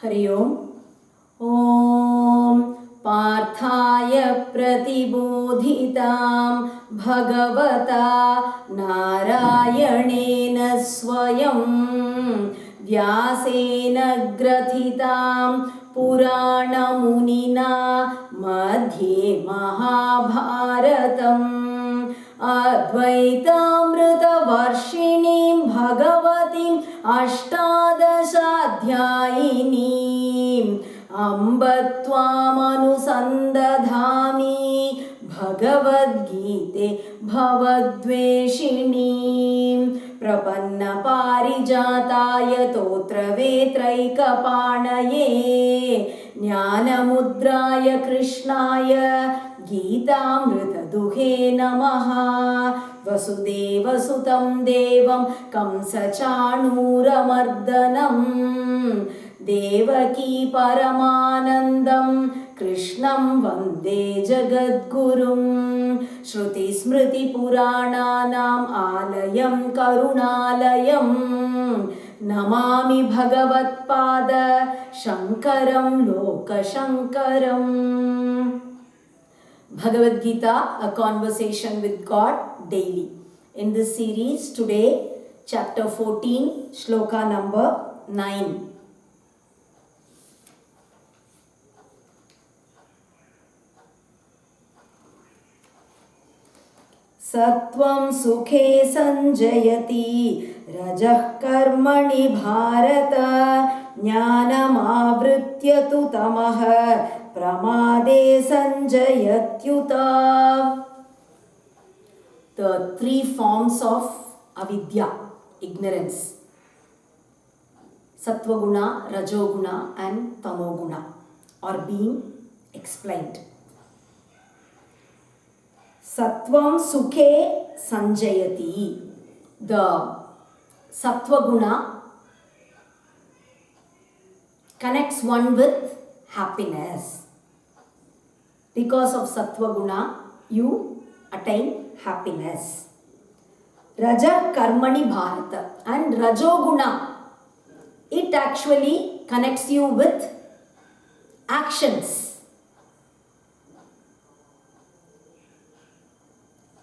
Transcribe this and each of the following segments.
हरि ओम। ॐ पार्थाय प्रतिबोधितां भगवता नारायणेन स्वयं व्यासेन ग्रथितां पुराणमुनिना मध्ये महाभारतम् अद्वैतामृतवर्षिणीं भगवतीम् अष्टादशाध्यायिनीम् अम्ब त्वामनुसन्दधामि भगवद्गीते भवद्वेषिणीं प्रपन्नपारिजाताय तोत्रवेत्रैकपाणये ज्ञानमुद्राय कृष्णाय गीतामृतदुहे नमः। वसुदेवसुतं देवं कंसचाणूरमर्दनं देवकी परमानन्दं कृष्णं वन्दे जगद्गुरुं। श्रुतिस्मृतिपुराणानाम् आलयं करुणालयं नमामि भगवत्पाद शङ्करं लोकशङ्करम्। Bhagavad Gita, a conversation with God daily. In this series today, chapter 14, shloka number 9. Sattvam sukhe sanjayati rajah karmani bharata jnanam avritya tu tamaha pramade sanjayatyuta. The three forms of avidya, ignorance, sattva-guna, rajoguna and tamoguna, are being explained. Sattvam sukhe sanjayati. The sattva-guna connects one with happiness. Because of sattva-guna, you attain happiness. Raja karmani bharata. And rajoguna, it actually connects you with actions.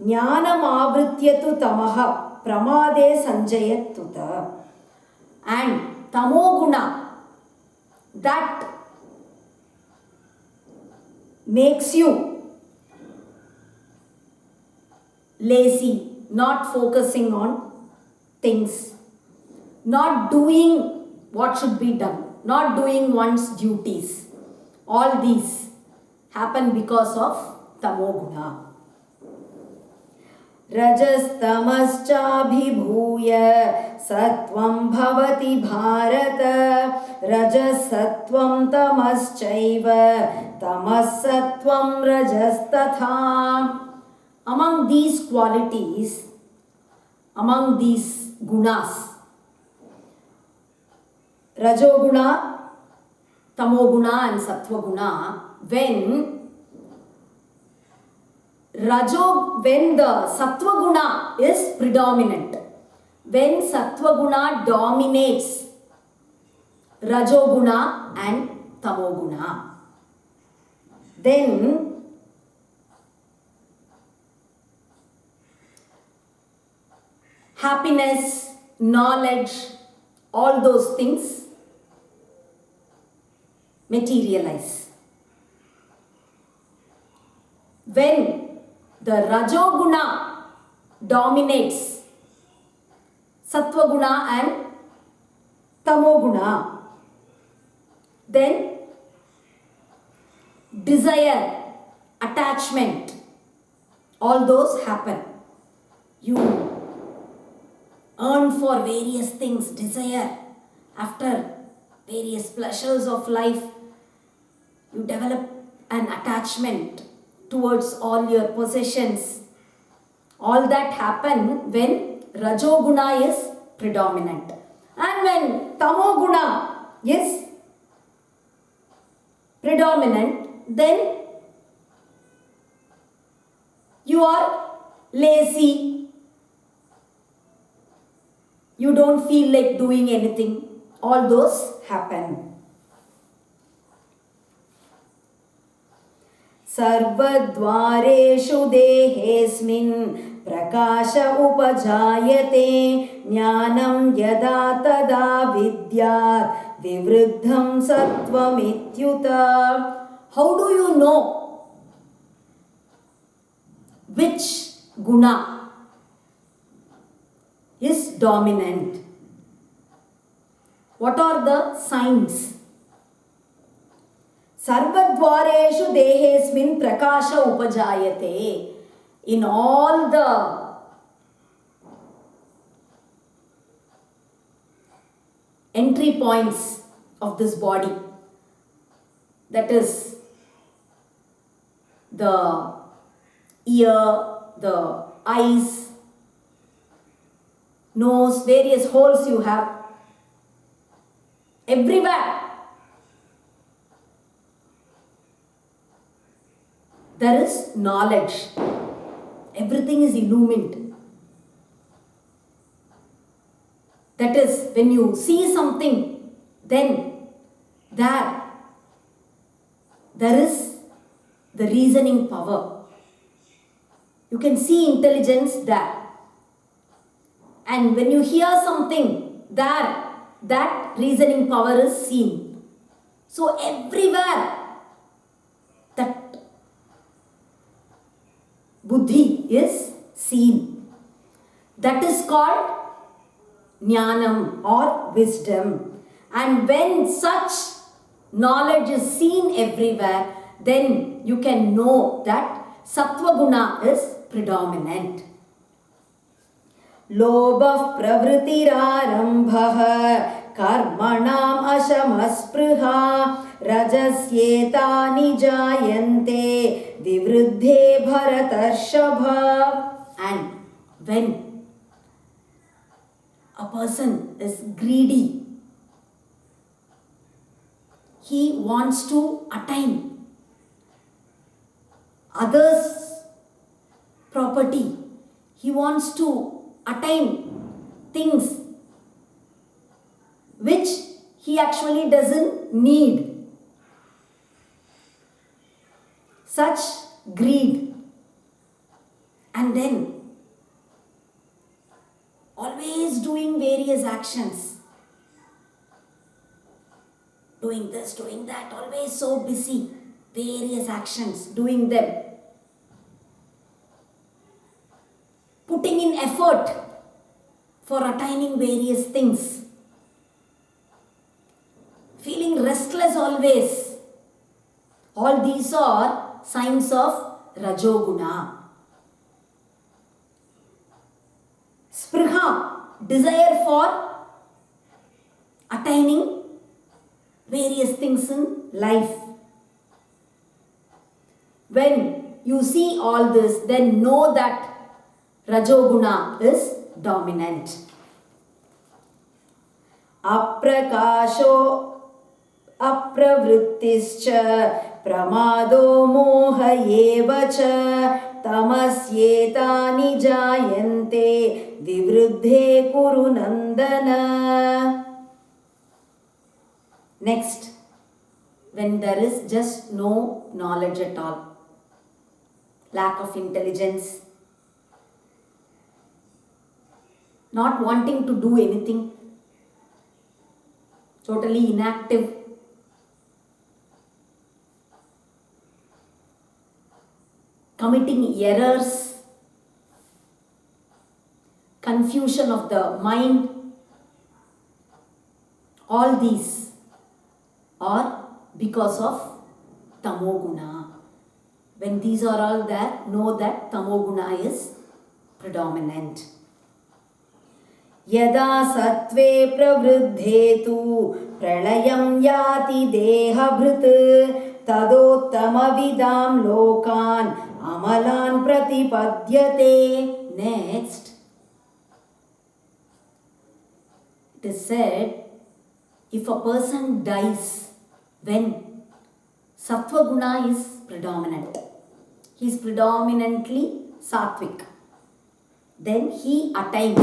Jnanam avrityatu tamaha pramade sanjayatyuta. And tamoguna, that makes you lazy, not focusing on things, not doing what should be done, not doing one's duties. All these happen because of tamoguna. Rajastamaschabhibhuya sattvam bhavati bharata rajasattvam tamaschaiva tamasattvam rajastatha. Among these qualities, among these gunas, rajoguna, tamoguna and sattvaguna, when the sattva-guna is predominant, when sattva-guna dominates rajoguna and tamoguna, then happiness, knowledge, all those things materialize. When the rajoguna dominates sattva-guna and tamoguna, then desire, attachment, all those happen. You earn for various things, desire after various pleasures of life. You develop an attachment towards all your possessions. All that happen when rajoguna is predominant. And when tamoguna is predominant, then you are lazy, you don't feel like doing anything. All those happen. सर्वद्वारेषु देहेऽस्मिन् प्रकाश उपजायते ज्ञानं यदा तदा विद्यात् विवृद्धं सत्त्वमित्युत. How do you know which guna is dominant? What are the signs? Sarvadvareshu dehesmin prakasha upajayate. In all the entry points of this body, that is the ear, the eyes, nose, various holes you have, everywhere there is knowledge. Everything is illumined. That is, when you see something, then there is the reasoning power. You can see intelligence there. And when you hear something, there, that reasoning power is seen. So everywhere that buddhi is seen. That is called jnanam or wisdom. And when such knowledge is seen everywhere, then you can know that sattva guna is predominant. Lobah pravritirarambah karmanam ashamaspruha rajasyetani jayante vivruddhe bharatarshava. And when a person is greedy, he wants to attain others' property. He wants to attain things which he actually doesn't need. Such greed. And then always doing various actions. Doing this, doing that, always so busy. Various actions, doing them. Putting in effort for attaining various things. Feeling restless always. All these are signs of Rajoguna. Spriha, desire for attaining various things in life. When you see all this, then know that Rajoguna is dominant. Aprakasho apravrittischa pramado moha evacha tamasyetani jayante vivruddhe kuru nandana. Next, when there is just no knowledge at all, lack of intelligence, not wanting to do anything, totally inactive, committing errors, confusion of the mind, all these are because of tamoguna. When these are all there, know that tamoguna is predominant. Yada sattve pravruddhe tu pralayam yati dehabhrit tadottamavidam lokan amalan pratipadyate. Next, it is said, if a person dies when sattva guna is predominant, he is predominantly sattvic, then he attains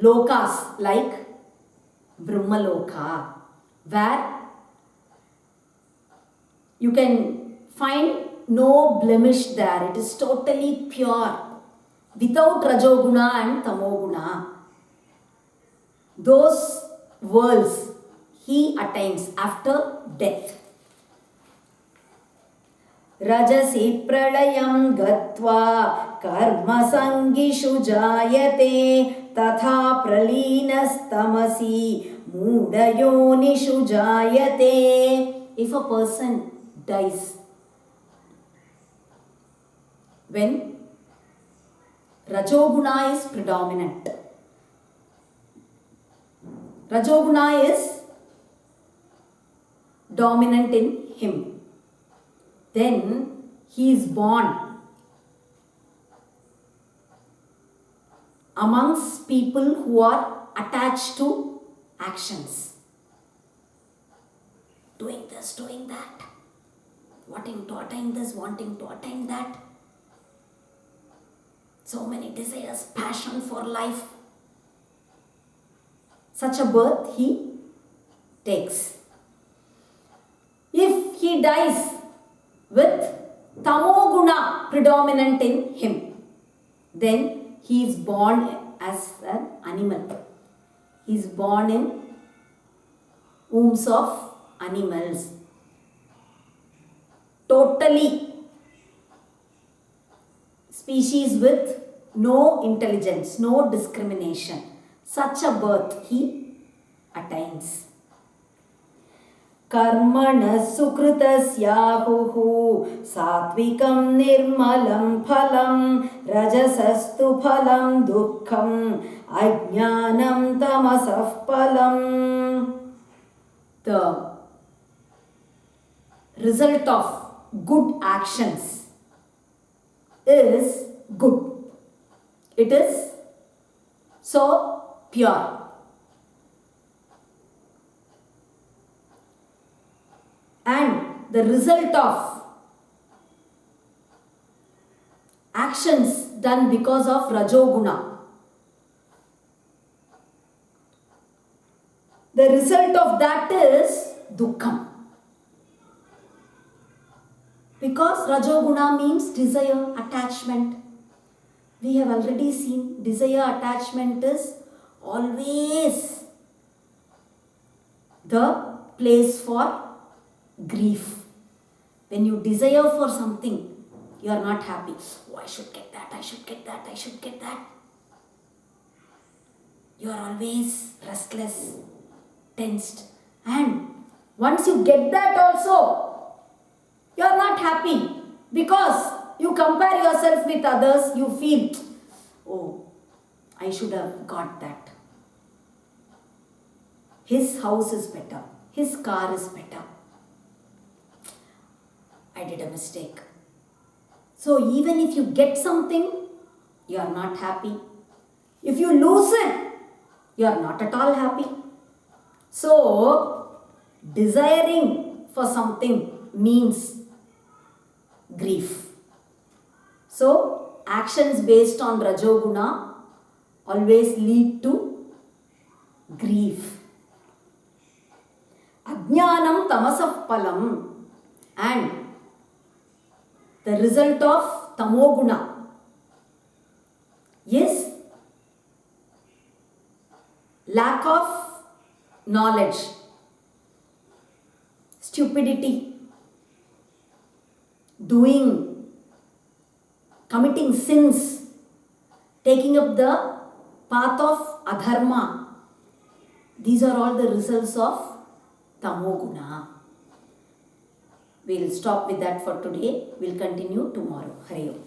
lokas like Brahmaloka, where You can find no blemish there. It is totally pure. Without Rajoguna and Tamoguna, those worlds he attains after death. Rajasi pralayam gatva karma sangishu jayate tatha praleenastamasi mudayonishu jayate. If a person dies when Rajoguna is predominant, Rajoguna is dominant in him, then he is born amongst people who are attached to actions. Doing this, doing that, wanting to attain this, wanting to attain that. So many desires, passion for life. Such a birth he takes. If he dies with Tamoguna predominant in him, then he is born as an animal. He is born in wombs of animals. Totally species with no intelligence, no discrimination. Such a birth he attains. Karmana sukritasyahuhu satvikam nirmalam phalam rajasastu phalam dukkham ajnanam tamasah phalam. The result of good actions is good. It is so pure. And the result of actions done because of Rajoguna, the result of that is Dukkham. Because Rajoguna means desire, attachment. We have already seen desire, attachment is always the place for grief. When you desire for something, you are not happy. Oh, I should get that, I should get that, I should get that. You are always restless, tensed. And once you get that also, you are not happy. Because you compare yourself with others, you feel, oh, I should have got that. His house is better. His car is better. I did a mistake. So even if you get something, you are not happy. If you lose it, you are not at all happy. So desiring for something means grief. So actions based on Rajoguna always lead to grief. Ajnanam tamasah phalam, and the result of Tamoguna is lack of knowledge, stupidity, committing sins, taking up the path of adharma. These are all the results of Tamoguna. We'll stop with that for today. We'll continue tomorrow. Hare Om.